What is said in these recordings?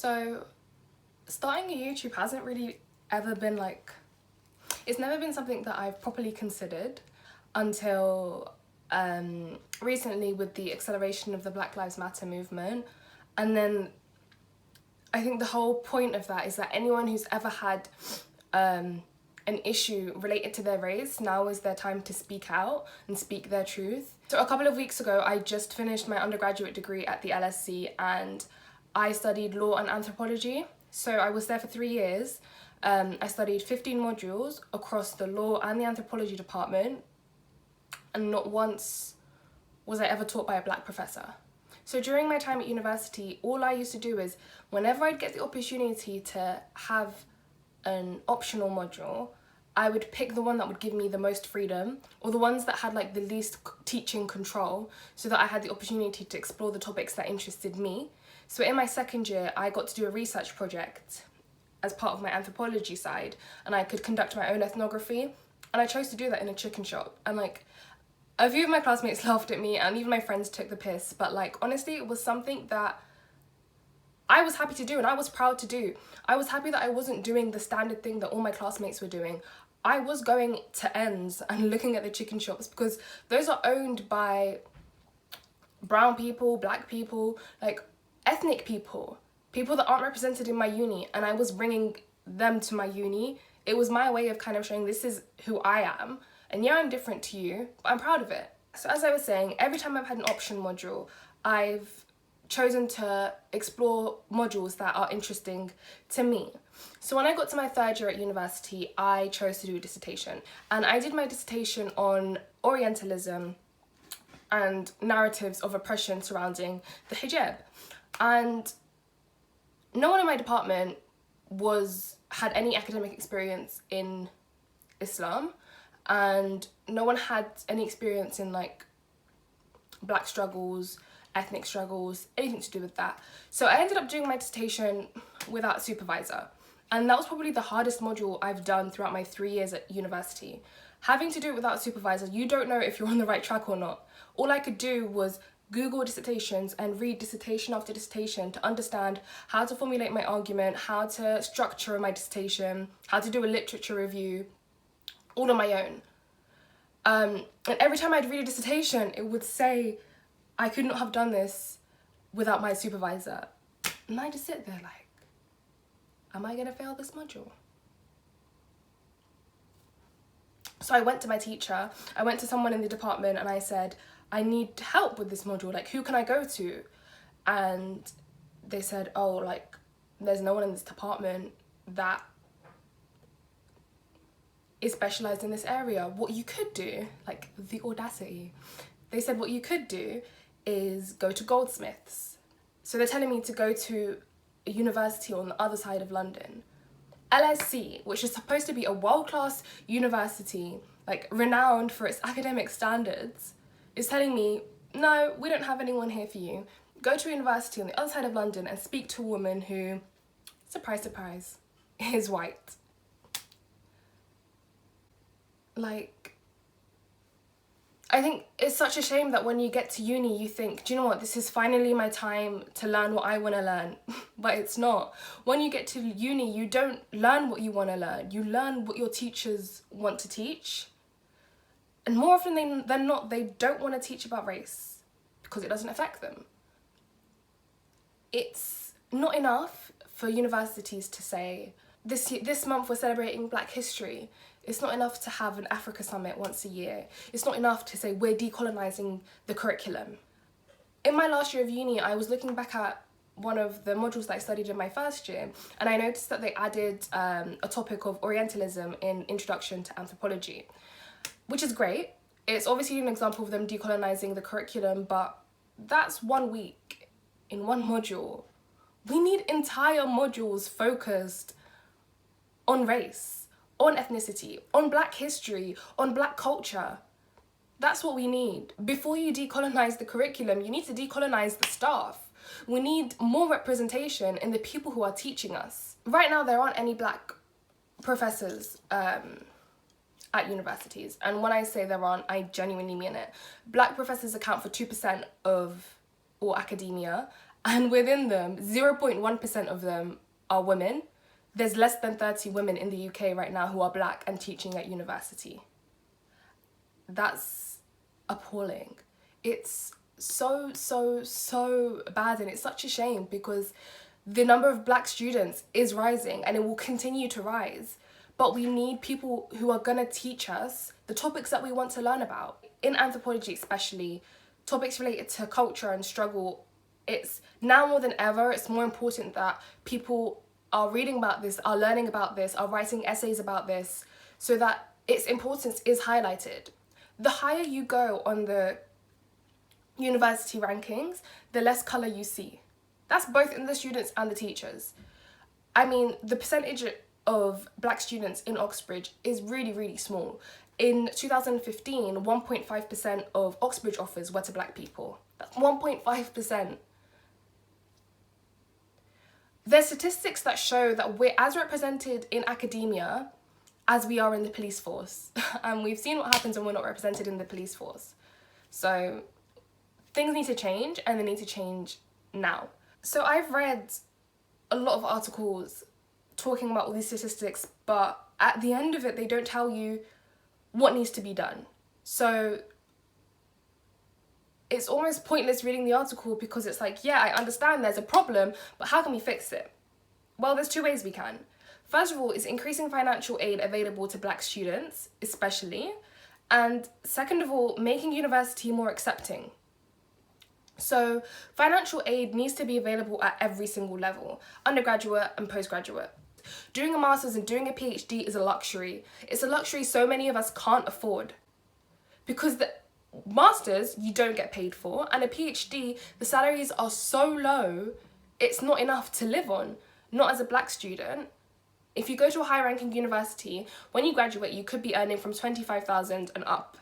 So starting a YouTube hasn't really ever been like, it's never been something that I've properly considered until recently with the acceleration of the Black Lives Matter movement. And then I think the whole point of that is that anyone who's ever had an issue related to their race, now is their time to speak out and speak their truth. So a couple of weeks ago, I just finished my undergraduate degree at the LSE and I studied law and anthropology. So I was there for 3 years. I studied 15 modules across the law and the anthropology department, and not once was I ever taught by a black professor. So during my time at university, all I used to do is whenever I'd get the opportunity to have an optional module, I would pick the one that would give me the most freedom, or the ones that had like the least teaching control, so that I had the opportunity to explore the topics that interested me. So in my second year, I got to do a research project as part of my anthropology side, and I could conduct my own ethnography, and I chose to do that in a chicken shop. And like, a few of my classmates laughed at me, and even my friends took the piss, but like, honestly, it was something that I was happy to do and I was proud to do. I was happy that I wasn't doing the standard thing that all my classmates were doing. I was going to ends and looking at the chicken shops, because those are owned by brown people, black people, like ethnic people that aren't represented in my uni, and I was bringing them to my uni. It was my way of kind of showing this is who I am, and yeah, I'm different to you, but I'm proud of it. So as I was saying, every time I've had an option module, I've chosen to explore modules that are interesting to me. So when I got to my third year at university, I chose to do a dissertation, and I did my dissertation on Orientalism and narratives of oppression surrounding the hijab. And no one in my department had any academic experience in Islam, and no one had any experience in like black struggles, ethnic struggles, anything to do with that. So I ended up doing my dissertation without a supervisor, and that was probably the hardest module I've done throughout my 3 years at university. Having to do it without a supervisor, you don't know if you're on the right track or not. All I could do was Google dissertations and read dissertation after dissertation to understand how to formulate my argument, how to structure my dissertation, how to do a literature review, all on my own. And every time I'd read a dissertation, it would say I could not have done this without my supervisor. And I just sit there like, am I gonna fail this module? So I went to my teacher, I went to someone in the department, and I said, I need help with this module, like who can I go to? And they said, oh, like there's no one in this department that is specialised in this area. What you could do, like the audacity, they said what you could do is go to Goldsmiths. So they're telling me to go to a university on the other side of London. LSE, which is supposed to be a world-class university, like renowned for its academic standards, is telling me, no, we don't have anyone here for you. Go to a university on the other side of London and speak to a woman who, surprise, surprise, is white. Like, I think it's such a shame that when you get to uni, you think, do you know what, this is finally my time to learn what I want to learn. But it's not. When you get to uni, you don't learn what you want to learn. You learn what your teachers want to teach. And more often than not, they don't want to teach about race because it doesn't affect them. It's not enough for universities to say, this month we're celebrating Black History. It's not enough to have an Africa Summit once a year. It's not enough to say we're decolonising the curriculum. In my last year of uni, I was looking back at one of the modules that I studied in my first year, and I noticed that they added a topic of Orientalism in Introduction to Anthropology, which is great. It's obviously an example of them decolonising the curriculum, but that's 1 week in one module. We need entire modules focused on race, on ethnicity, on Black history, on Black culture. That's what we need. Before you decolonise the curriculum, you need to decolonise the staff. We need more representation in the people who are teaching us. Right now, there aren't any Black professors at universities. And when I say there aren't, I genuinely mean it. Black professors account for 2% of all academia, and within them, 0.1% of them are women. There's less than 30 women in the UK right now who are black and teaching at university. That's appalling. It's so bad, and it's such a shame because the number of black students is rising and it will continue to rise. But we need people who are gonna teach us the topics that we want to learn about. In anthropology especially, topics related to culture and struggle, it's now more than ever, it's more important that people are reading about this, are learning about this, are writing essays about this, so that its importance is highlighted. The higher you go on the university rankings, the less colour you see. That's both in the students and the teachers. I mean, the percentage of black students in Oxbridge is really small. In 2015, 1.5% of Oxbridge offers were to black people. That's 1.5%. There's statistics that show that we're as represented in academia as we are in the police force. And we've seen what happens when we're not represented in the police force. So things need to change, and they need to change now. So I've read a lot of articles talking about all these statistics, but at the end of it, they don't tell you what needs to be done. So it's almost pointless reading the article, because it's like, yeah, I understand there's a problem, but how can we fix it? Well, there's two ways we can. First of all, is increasing financial aid available to black students, especially. And second of all, making university more accepting. So financial aid needs to be available at every single level, undergraduate and postgraduate. Doing a master's and doing a PhD is a luxury. It's a luxury so many of us can't afford. Because the masters you don't get paid for, and a PhD, the salaries are so low, it's not enough to live on. Not as a black student. If you go to a high-ranking university, when you graduate, you could be earning from 25,000 and up.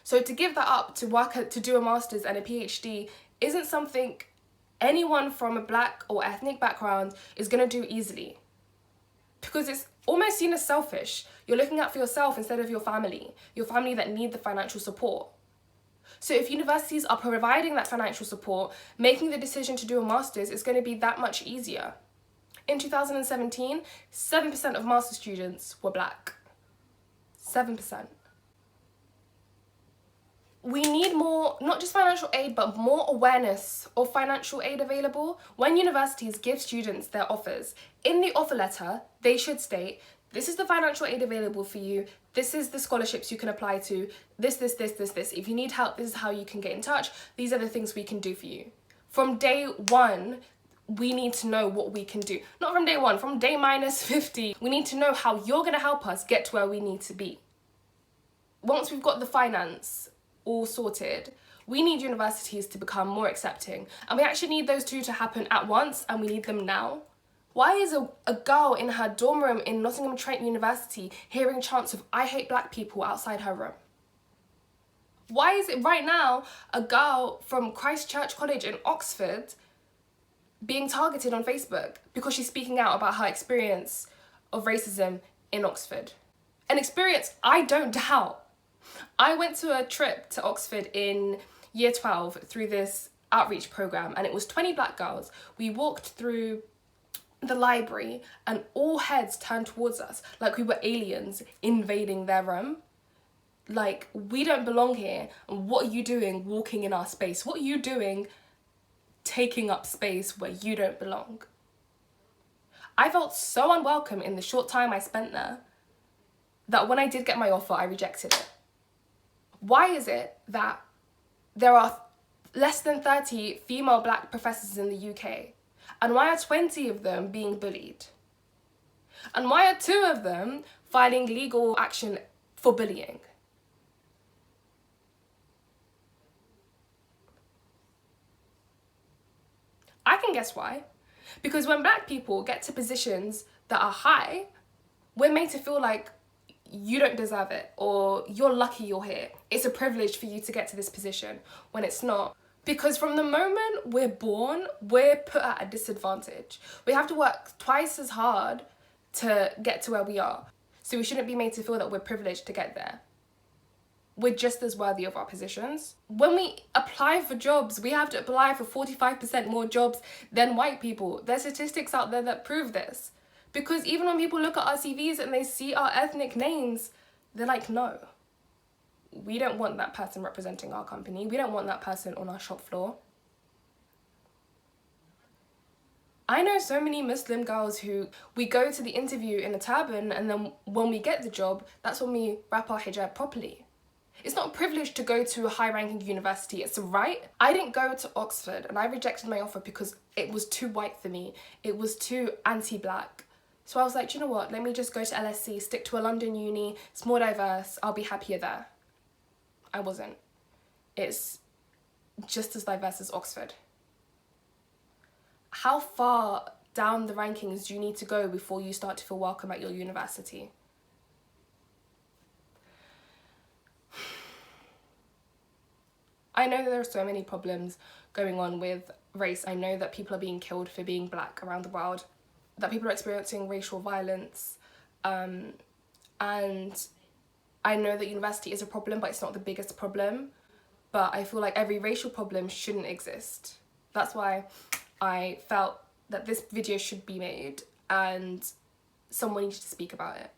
So to give that up to do a master's and a PhD isn't something anyone from a black or ethnic background is going to do easily. Because it's almost seen as selfish. You're looking out for yourself instead of your family that need the financial support. So if universities are providing that financial support, making the decision to do a master's is going to be that much easier. In 2017, 7% of master students were black. 7%. We need more, not just financial aid, but more awareness of financial aid available. When universities give students their offers, in the offer letter, they should state, this is the financial aid available for you, this is the scholarships you can apply to, this. If you need help, this is how you can get in touch, these are the things we can do for you. From day one, we need to know what we can do. Not from day one, from day minus 50. We need to know how you're gonna help us get to where we need to be. Once we've got the finance all sorted, we need universities to become more accepting. And we actually need those two to happen at once, and we need them now. Why is a girl in her dorm room in Nottingham Trent University hearing chants of "I hate black people" outside her room? Why is it right now a girl from Christ Church College in Oxford being targeted on Facebook because she's speaking out about her experience of racism in Oxford? An experience I don't doubt. I went to a trip to Oxford in year 12 through this outreach program, and it was 20 black girls. We walked through the library and all heads turned towards us like we were aliens invading their room. Like, we don't belong here, and what are you doing walking in our space? What are you doing taking up space where you don't belong? I felt so unwelcome in the short time I spent there that when I did get my offer, I rejected it. Why is it that there are less than 30 female black professors in the UK? And why are 20 of them being bullied? And why are 2 of them filing legal action for bullying? I can guess why. Because when black people get to positions that are high, we're made to feel like you don't deserve it, or you're lucky you're here. It's a privilege for you to get to this position, when it's not. Because from the moment we're born, we're put at a disadvantage. We have to work twice as hard to get to where we are. So we shouldn't be made to feel that we're privileged to get there. we're just as worthy of our positions. When we apply for jobs, we have to apply for 45% more jobs than white people. There's statistics out there that prove this. Because even when people look at our CVs and they see our ethnic names, they're like, no, we don't want that person representing our company. We don't want that person on our shop floor. I know so many Muslim girls who we go to the interview in a turban, and then when we get the job, that's when we wrap our hijab properly. It's not a privilege to go to a high-ranking university, it's a right. I didn't go to Oxford and I rejected my offer because it was too white for me. It was too anti-black. So I was like, you know what, let me just go to LSE, stick to a London uni, it's more diverse, I'll be happier there. I wasn't. It's just as diverse as Oxford. How far down the rankings do you need to go before you start to feel welcome at your university? I know that there are so many problems going on with race. I know that people are being killed for being black around the world, that people are experiencing racial violence, and I know that university is a problem, but it's not the biggest problem. But I feel like every racial problem shouldn't exist. That's why I felt that this video should be made and someone needs to speak about it.